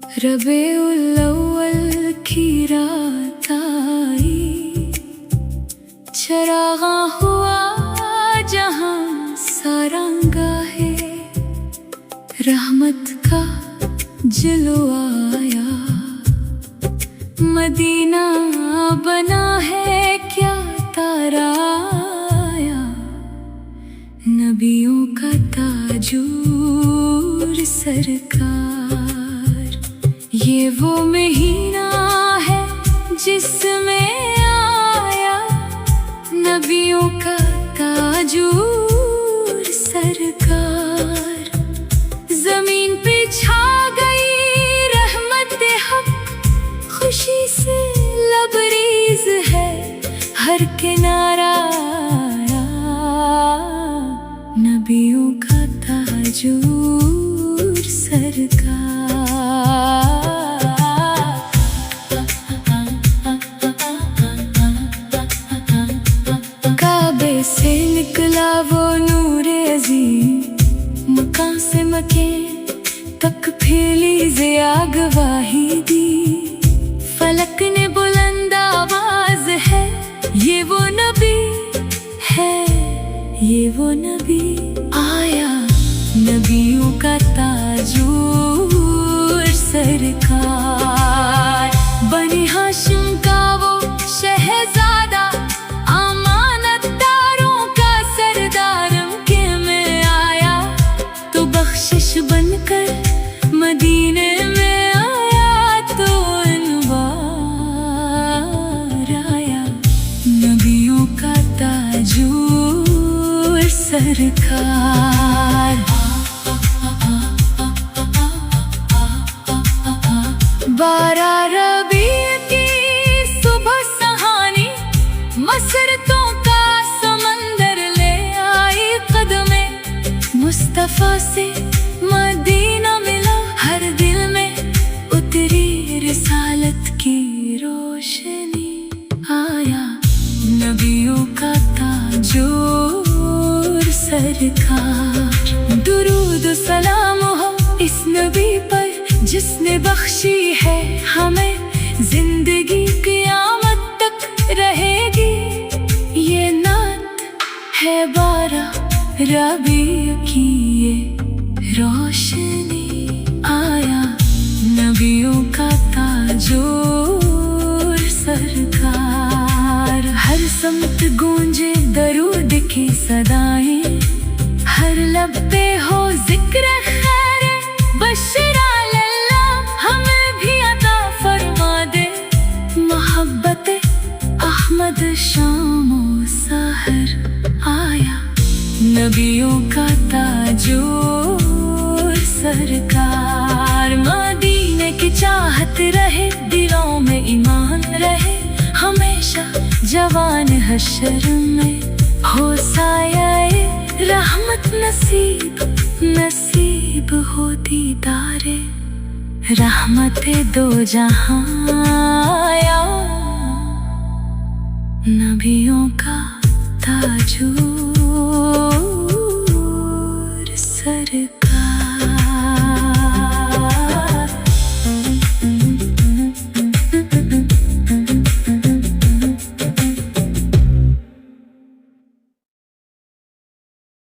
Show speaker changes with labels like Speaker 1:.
Speaker 1: रबीउल अव्वल की रात आई, चरागा हुआ जहां सारा गाहे, रहमत का जलवा आया, मदीना बना है क्या तारा आया, नबियों का ताजूर सरकार। ये वो महीना है जिसमें आया नबियों का ताजूर सरकार। जमीन पे छा गई रहमत हक, खुशी से लबरेज है हर किनारा आया, नबियों का ताजूर सरकार। काबे से निकला वो नूरे अजीम, मकान से मके तक फैली ज़िया गवाही दी, फलक ने बुलंद आवाज है ये वो नबी है, ये वो नबी आया, नबियों का ताजूर सरकार। बनी हाशिम का वो शहजादा, अमानतदारों का सरदार, के में आया तो बख्शिश बनकर मदीने में आया, तो अनवार आया, नबियों का ताजूर सरकार। बारह रबीع की सुबह सहानी, मसरतों का समंदर ले आई कदमे, मुस्तफा से मदीना मिला, हर दिल में उतरी रिसालत की रोशनी, आया नबियों का ताजूर सरकार। दुरूद सलाम हो इस नबी पर जिसने बख्शी है हमें जिंदगी, क़यामत तक रहेगी ये नात है 12 रबीع की ये रोशनी, आया नबियों का ताजूर सरकार। हर समत गूंजे दरूद की सदाएं, हर लब पे हो जिक्र खैर बशरा, हमें भी अता फरमा दे मोहब्बत अहमद शामो सहर, आया नबियों का ताजूर सरकार। मदीने की चाहत रहे दिलों में, ईमान रहे हमेशा जवान हशर में, हो साये रहमत नसीब, नसीब हो दीदारे रहमत दो जहां, आया नबियों का ताजूर सरकार।